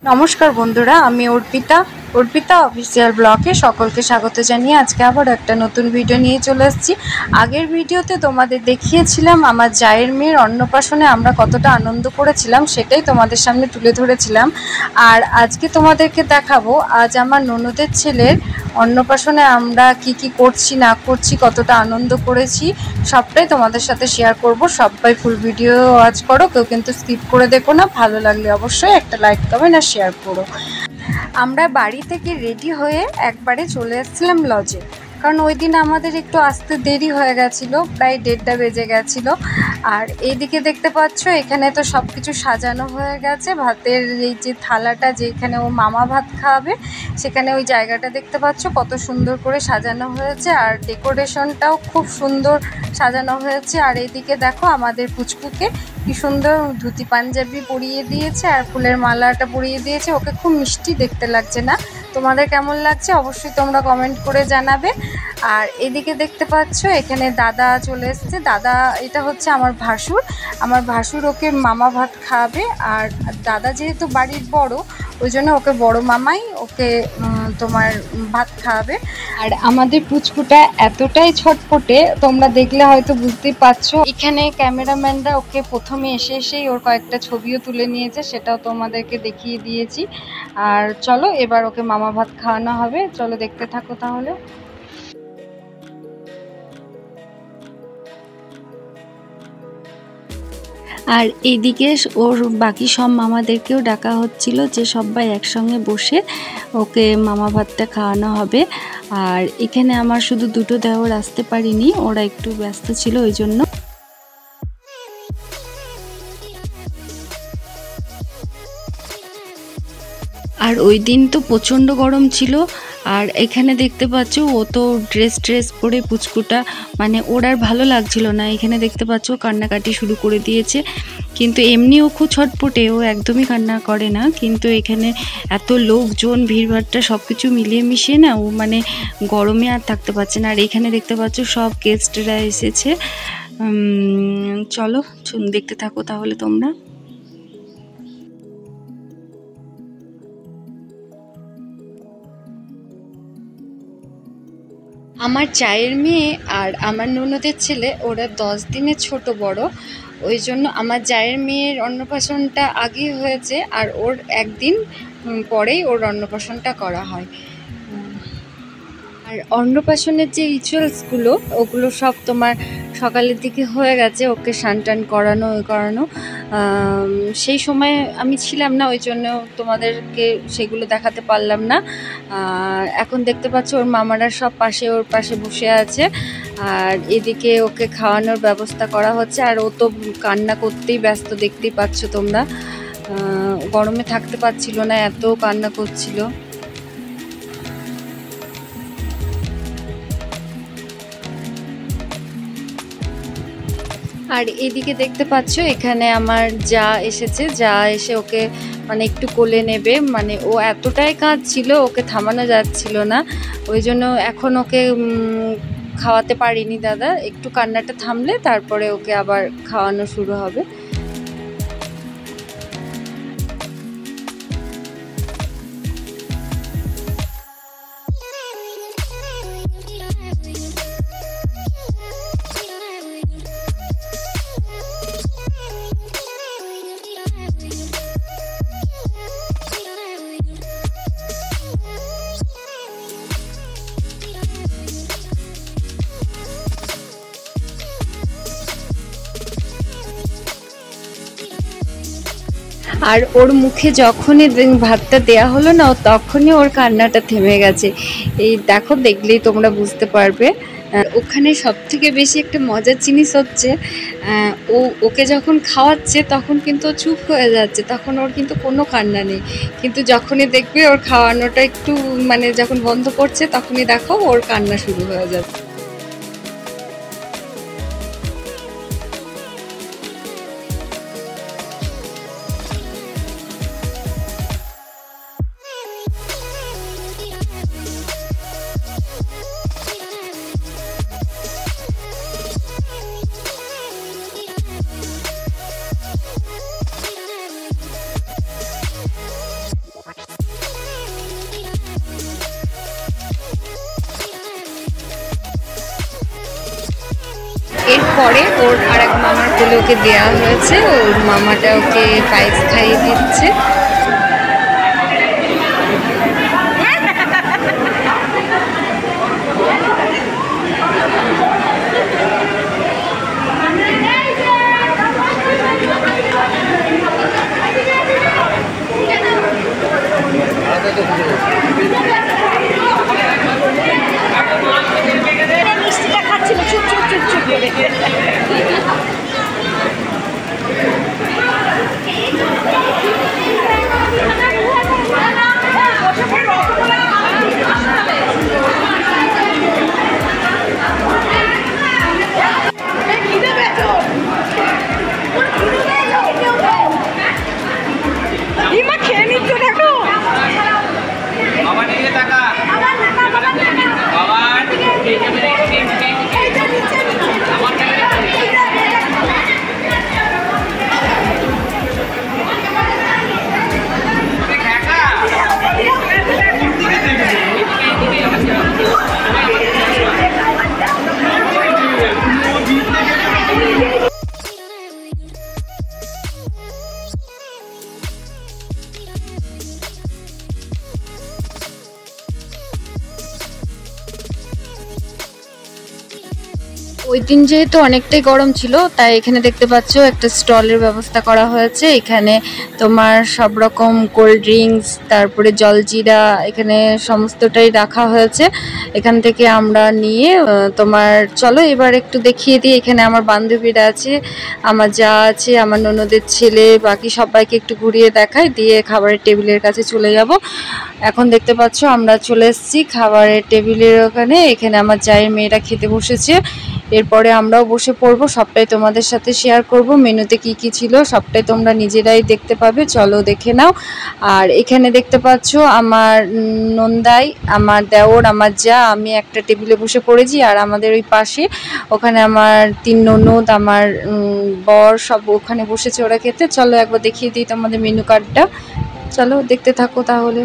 নমস্কার বন্ধুরা, আমি অর্পিতা অফিসিয়াল ব্লগে সকলকে স্বাগত জানিয়ে আজকে আবার একটা নতুন ভিডিও নিয়ে চলে এসেছি। আগের ভিডিওতে তোমাদের দেখিয়েছিলাম আমার জায়ের মেয়ের অন্নপ্রাশনে আমরা কতটা আনন্দ করেছিলাম, সেটাই তোমাদের সামনে তুলে ধরেছিলাম। আর আজকে তোমাদেরকে দেখাবো আজ আমার ননদের ছেলের অন্নপ্রাশনে আমরা কি করছি না করছি, কতটা আনন্দ করেছি, সবটাই তোমাদের সাথে শেয়ার করব। সবাই ফুল ভিডিও ওয়াচ করো, কেউ কিন্তু স্কিপ করে দেখো না। ভালো লাগলে অবশ্যই একটা লাইক কমেন্ট আর শেয়ার করো। আমরা বাড়ি থেকে রেডি হয়ে একবারে চলে এসেছিলাম লজে, কারণ ওই দিন আমাদের একটু আসতে দেরি হয়ে গেছিলো, প্রায় 1:30 বেজে গেছিলো। আর এইদিকে দেখতে পাচ্ছ এখানে তো সব কিছু সাজানো হয়ে গেছে। ভাতের এই যে থালাটা, যেখানে ও মামা ভাত খাওয়াবে, সেখানে ওই জায়গাটা দেখতে পাচ্ছ কত সুন্দর করে সাজানো হয়েছে, আর ডেকোরেশনটাও খুব সুন্দর সাজানো হয়েছে। আর এইদিকে দেখো আমাদের পুচকুকে কি সুন্দর ধুতি পাঞ্জাবি পরিয়ে দিয়েছে আর ফুলের মালাটা পরিয়ে দিয়েছে। ওকে খুব মিষ্টি দেখতে লাগছে না? তোমাদের কেমন লাগছে অবশ্যই তোমরা কমেন্ট করে জানাবে। আর এদিকে দেখতে পাচ্ছ এখানে দাদা চলে এসছে। দাদা এটা হচ্ছে আমার ভাসুর ওকে মামা ভাত খাওয়াবে। আর দাদা যেহেতু বাড়ির বড়, ওই জন্য ওকে বড় মামাই ওকে তোমার ভাত খাওয়াবে। আর আমাদের পুচকুটা এতটাই ছটপটে, তোমরা দেখলে হয়তো বুঝতেই পারছো। এখানে ক্যামেরাম্যানরা ওকে প্রথমে এসেই ওর কয়েকটা ছবিও তুলে নিয়েছে, সেটাও তোমাদেরকে দেখিয়ে দিয়েছি। আর চলো এবার ওকে মামা ভাত খাওয়ানো হবে, চলো দেখতে থাকো তাহলে। আর এইদিকে ওর বাকি সব মামাদেরকেও ডাকা হচ্ছিল, যে সবাই একসঙ্গে বসে ওকে মামা ভাতটা খাওয়ানো হবে। আর এখানে আমার শুধু দুটো দেওর আসতে পারিনি, ওরা একটু ব্যস্ত ছিল ওই জন্য। আর ওই দিন তো প্রচণ্ড গরম ছিল। আর এখানে দেখতে পাচ্ছ ও তো ড্রেস পরে পুচকুটা, মানে ওর আর ভালো লাগছিল না। এখানে দেখতে পাচ্ছ কান্নাকাটি শুরু করে দিয়েছে, কিন্তু এমনি ও খুব ছটপটে, ও একদমই কান্না করে না। কিন্তু এখানে এত লোকজন, ভিড়ভাড়টা সব কিছু মিলিয়ে মিশিয়ে না ও মানে গরমে আর থাকতে পারছে না। আর এখানে দেখতে পাচ্ছ সব গেস্টরা এসেছে। চলো দেখতে থাকো তাহলে তোমরা। আমার চায়ের মেয়ে আর আমার ননদের ছেলে ওরা 10 দিনের ছোট বড়, ওই জন্য আমার জায়ের মেয়ের অন্নপ্রাশনটা আগেই হয়েছে, আর ওর একদিন পরেই ওর অন্নপ্রাশনটা করা হয়। আর অন্নপ্রাশনের যে রিচুয়ালসগুলো, ওগুলো সব তোমার সকালের দিকে হয়ে গেছে। ওকে স্নান করানো সেই সময় আমি ছিলাম না, ওই জন্য তোমাদেরকে সেগুলো দেখাতে পারলাম না। এখন দেখতে পাচ্ছ ওর মামারা সব ওর পাশে বসে আছে। আর এদিকে ওকে খাওয়ানোর ব্যবস্থা করা হচ্ছে। আর ও তো কান্না করতেই ব্যস্ত, দেখতেই পাচ্ছ তোমরা। গরমে থাকতে পারছিল না, এত কান্না করছিল। আর এদিকে দেখতে পাচ্ছ এখানে আমার যা এসে ওকে মানে একটু কোলে নেবে, মানে ও এতটাই কাঁদছিল, ওকে থামানো যাচ্ছিল না। ওই জন্য এখন ওকে খাওয়াতে পারিনি দাদা। একটু কান্নাটা থামলে তারপরে ওকে আবার খাওয়ানো শুরু হবে। আর ওর মুখে যখনই ভাতটা দেয়া হলো না, তখনই ওর কান্নাটা থেমে গেছে। এই দেখো, দেখলেই তোমরা বুঝতে পারবে। ওখানে সব থেকে বেশি একটা মজার জিনিস হচ্ছে, ওকে যখন খাওয়াচ্ছে তখন কিন্তু ও চুপ হয়ে যাচ্ছে, তখন ওর কিন্তু কোনো কান্না নেই। কিন্তু যখনই দেখবে ওর খাওয়ানোটা একটু মানে যখন বন্ধ করছে, তখনই দেখো ওর কান্না শুরু হয়ে যাচ্ছে। পরে ওর আর এক মামার কোলে ওকে দেওয়া হয়েছে, ওর মামাটা ওকে পায়েস খাইয়ে দিচ্ছে। মিষ্টিটা খাচ্ছিল চুপ চুপ চুপ চুপ করে। খেয়ে নিচ্ছে দেখো। ওই দিন যেহেতু অনেকটাই গরম ছিল, তাই এখানে দেখতে পাচ্ছ একটা স্টলের ব্যবস্থা করা হয়েছে। এখানে তোমার সব রকম কোল্ড ড্রিঙ্কস, তারপরে জলজিরা, এখানে সমস্তটাই রাখা হয়েছে। এখান থেকে আমরা নিয়ে তোমার চলো এবার একটু দেখিয়ে দিই। এখানে আমার বান্ধবীরা আছে, আমার যা আছে, আমার ননদের ছেলে, বাকি সবাইকে একটু ঘুরিয়ে দেখাই, দিয়ে খাবারের টেবিলের কাছে চলে যাব। এখন দেখতে পাচ্ছ আমরা চলে এসেছি খাবারের টেবিলের ওখানে। এখানে আমার জায়ের মেয়েরা খেতে বসেছে, এরপরে আমরাও বসে পড়বো। সবটাই তোমাদের সাথে শেয়ার করব। মেনুতে কি কি ছিল সবটাই তোমরা নিজেরাই দেখতে পাবে, চলো দেখে নাও। আর এখানে দেখতে পাচ্ছ আমার নন্দাই, আমার দেওর, আমার যা, আমি একটা টেবিলে বসে পড়েছি। আর আমাদের ওই পাশে ওখানে আমার 3 ননদ, আমার বর সব ওখানে বসেছে ওরা খেতে। চলো একবার দেখিয়ে দিই তোমাদের মেনু কার্ডটা, চলো দেখতে থাকো তাহলে।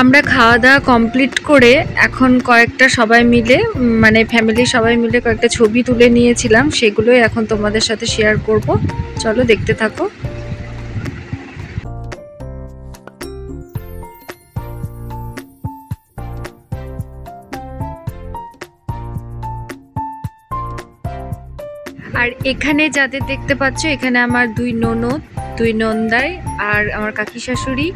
আমরা খাওয়া দাওয়া কমপ্লিট করে এখন কয়েকটা সবাই মিলে, মানে ফ্যামিলি সবাই মিলে কয়েকটা ছবি তুলে নিয়েছিলাম, সেগুলোই এখন তোমাদের সাথে শেয়ার করব। চলো দেখতে থাকো। আর এখানে যাদের দেখতে পাচ্ছ, এখানে আমার 2 ননদ, 2 নন্দাই আর আমার কাকি শাশুড়ি।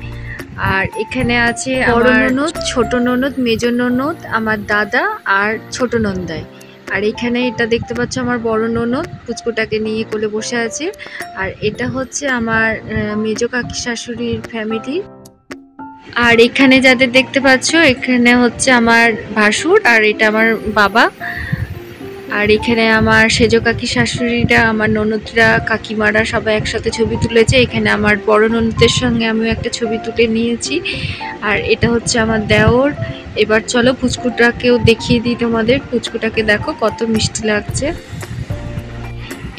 আর এখানে আছে বড় ননদ, ছোট ননদ, মেজ ননদ, আমার দাদা আর ছোট নন্দাই। আর এখানে এটা দেখতে পাচ্ছ আমার বড় ননদ পুচকুটাকে নিয়ে কোলে বসে আছে। আর এটা হচ্ছে আমার মেজ কাকি শাশুড়ির ফ্যামিলি। আর এখানে যাদের দেখতে পাচ্ছ, এখানে হচ্ছে আমার ভাসুর, আর এটা আমার বাবা। আর এখানে আমার সেজ কাকি শাশুড়িরা, আমার ননদরা, কাকিমারা সবাই একসাথে ছবি তুলেছে। এখানে আমার বড় ননদের সঙ্গে আমিও একটা ছবি তুলে নিয়েছি। আর এটা হচ্ছে আমার দেওর। এবার চলো পুচকুটাকেও দেখিয়ে দিই তোমাদের। পুচকুটাকে দেখো কত মিষ্টি লাগছে।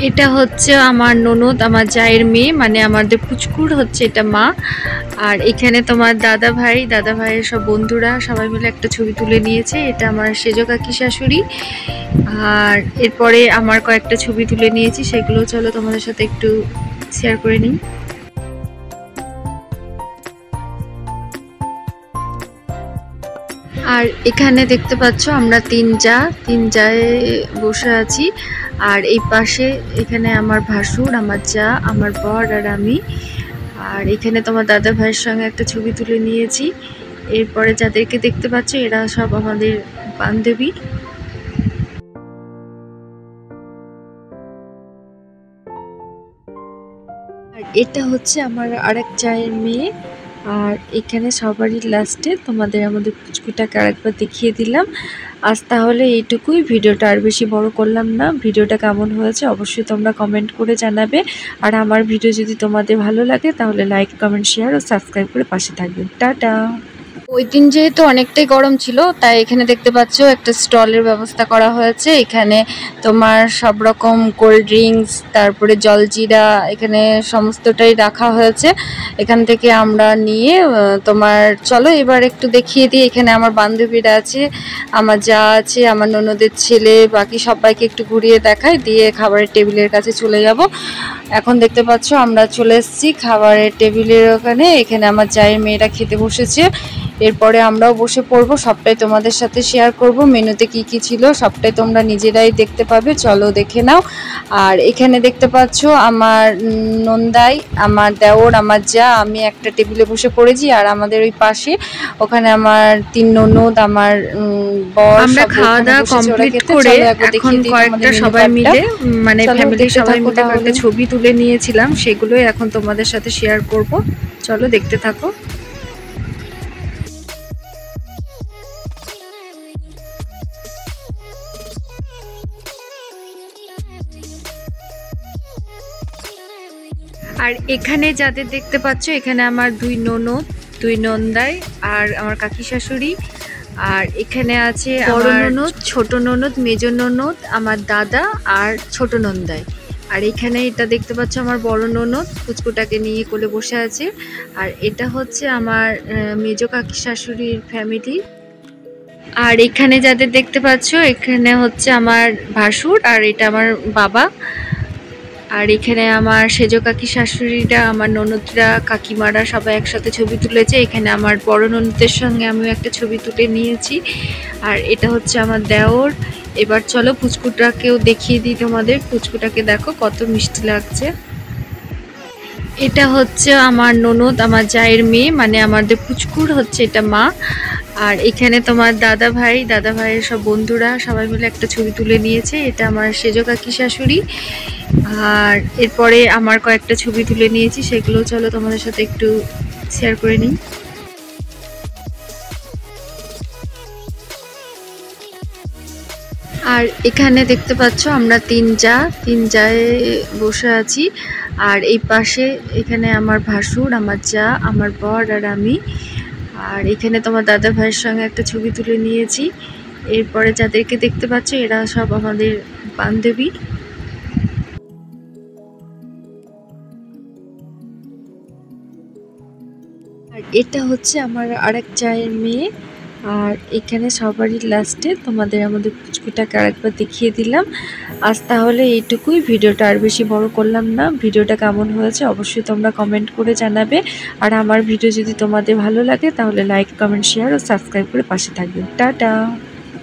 এটা হচ্ছে আমার ননদ, আমার জায়ের মেয়ে, মানে আমাদের পুচকুর হচ্ছে এটা মা। আর এখানে তোমার দাদা ভাইয়ের সব বন্ধুরা সবাই মিলে একটা ছবি তুলে নিয়েছে। এটা আমার সেজ কাকি শাশুড়ি। আর এরপরে আমার কয়েকটা ছবি তুলে নিয়েছি, সেগুলো চলো তোমাদের সাথে একটু শেয়ার করে নিই। আর এখানে দেখতে পাচ্ছ আমরা 3 জায়ে বসে আছি। আর এই পাশে এখানে আমার ভাসুর, আমার যা, আমার বর আর আমি। আর এখানে তোমার দাদা ভাইয়ের সঙ্গে একটা ছবি তুলে নিয়েছি। এরপরে যাদেরকে দেখতে পাচ্ছ এরা সব আমাদের বান্ধবী। আর এটা হচ্ছে আমার আরেক জায়ের মেয়ে। আর এখানে সবারই লাস্টে তোমাদের আমাদের পুচকুটাকে আরেকবার দেখিয়ে দিলাম। আজ তাহলে এইটুকুই, ভিডিওটা আর বেশি বড় করলাম না। ভিডিওটা কেমন হয়েছে অবশ্যই তোমরা কমেন্ট করে জানাবে। আর আমার ভিডিও যদি তোমাদের ভালো লাগে তাহলে লাইক, কমেন্ট, শেয়ার ও সাবস্ক্রাইব করে পাশে থাকবে। টাটা। ওই দিন যেহেতু অনেকটাই গরম ছিল, তাই এখানে দেখতে পাচ্ছ একটা স্টলের ব্যবস্থা করা হয়েছে। এখানে তোমার সব রকম কোল্ড ড্রিঙ্কস, তারপরে জলজিরা, এখানে সমস্তটাই রাখা হয়েছে। এখান থেকে আমরা নিয়ে তোমার চলো এবার একটু দেখিয়ে দিই। এখানে আমার বান্ধবীরা আছে, আমার যা আছে, আমার ননদের ছেলে, বাকি সবাইকে একটু ঘুরিয়ে দেখাই, দিয়ে খাবারের টেবিলের কাছে চলে যাব। এখন দেখতে পাচ্ছ আমরা চলে এসেছি খাবারের টেবিলের ওখানে। এখানে আমার জায়ের মেয়েরা খেতে বসেছে। এরপরে আমরাও বসে পড়বো, সবটাই তোমাদের সাথে শেয়ার করব। মেনুতে কি কি ছিল সবটাই তোমরা নিজেরাই দেখতে পাবে, চলো দেখে নাও। আর এখানে দেখতে পাচ্ছ আমার নন্দাই, আমার দেওর, আমার যা, আমি একটা টেবিলে বসে পড়েছি। আর আমাদের ওই পাশে ওখানে আমার 3 ননদ, আমার বর। আমরা খাওয়া দাওয়া কমপ্লিট করে এখন কয়েকটা সবাই মিলে মানে ফ্যামিলির সবাই মিলে কয়েকটা ছবি তুলে নিয়েছিলাম, সেগুলোই এখন তোমাদের সাথে শেয়ার করব। চলো দেখতে থাকো। আর এখানে যাদের দেখতে পাচ্ছ, এখানে আমার 2 ননদ, 2 নন্দাই আর আমার কাকি শাশুড়ি। আর এখানে আছে বড় ননদ, ছোট ননদ, মেজ ননদ, আমার দাদা আর ছোট নন্দাই। আর এখানে এটা দেখতে পাচ্ছ আমার বড় ননদ পুচকুটাকে নিয়ে কোলে বসে আছে। আর এটা হচ্ছে আমার মেজ কাকি শাশুড়ির ফ্যামিলি। আর এখানে যাদের দেখতে পাচ্ছ, এখানে হচ্ছে আমার ভাসুর, আর এটা আমার বাবা। আর এখানে আমার সেজ কাকি শাশুড়িরা, আমার ননদরা, কাকিমারা সবাই একসাথে ছবি তুলেছে। এখানে আমার বড় ননদের সঙ্গে আমিও একটা ছবি তুলে নিয়েছি। আর এটা হচ্ছে আমার দেওর। এবার চলো পুচকুটাকেও দেখিয়ে দিই তোমাদের। পুচকুটাকে দেখো কত মিষ্টি লাগছে। এটা হচ্ছে আমার ননদ, আমার জায়ের মেয়ে, মানে আমাদের পুচকুর হচ্ছে এটা মা। আর এখানে তোমার দাদা ভাইয়ের সব বন্ধুরা সবাই মিলে একটা ছবি তুলে নিয়েছে। এটা আমার সেজ কাকি শাশুড়ি। আর এরপরে আমার কয়েকটা ছবি তুলে নিয়েছি, সেগুলো চলো তোমাদের সাথে একটু শেয়ার করে নিই। আর এখানে দেখতে পাচ্ছ আমরা 3 জায়ে বসে আছি। আর এই পাশে এখানে আমার ভাসুর, আমার যা, আমার বর আর আমি। আর এখানে তোমার দাদা ভাইয়ের সঙ্গে একটা ছবি তুলে নিয়েছি। এরপরে যাদেরকে দেখতে পাচ্ছ এরা সব আমাদের বান্ধবী। আর এটা হচ্ছে আমার আরেক জায়ের মেয়ে। আর এখানে সবারই লাস্টে তোমাদের আমাদের পুচকুটাকে আরেকবার দেখিয়ে দিলাম। আজ তাহলে এইটুকুই, ভিডিওটা আর বেশি বড় করলাম না। ভিডিওটা কেমন হয়েছে অবশ্যই তোমরা কমেন্ট করে জানাবে। আর আমার ভিডিও যদি তোমাদের ভালো লাগে তাহলে লাইক, কমেন্ট, শেয়ার ও সাবস্ক্রাইব করে পাশে থাকবে। টাটা।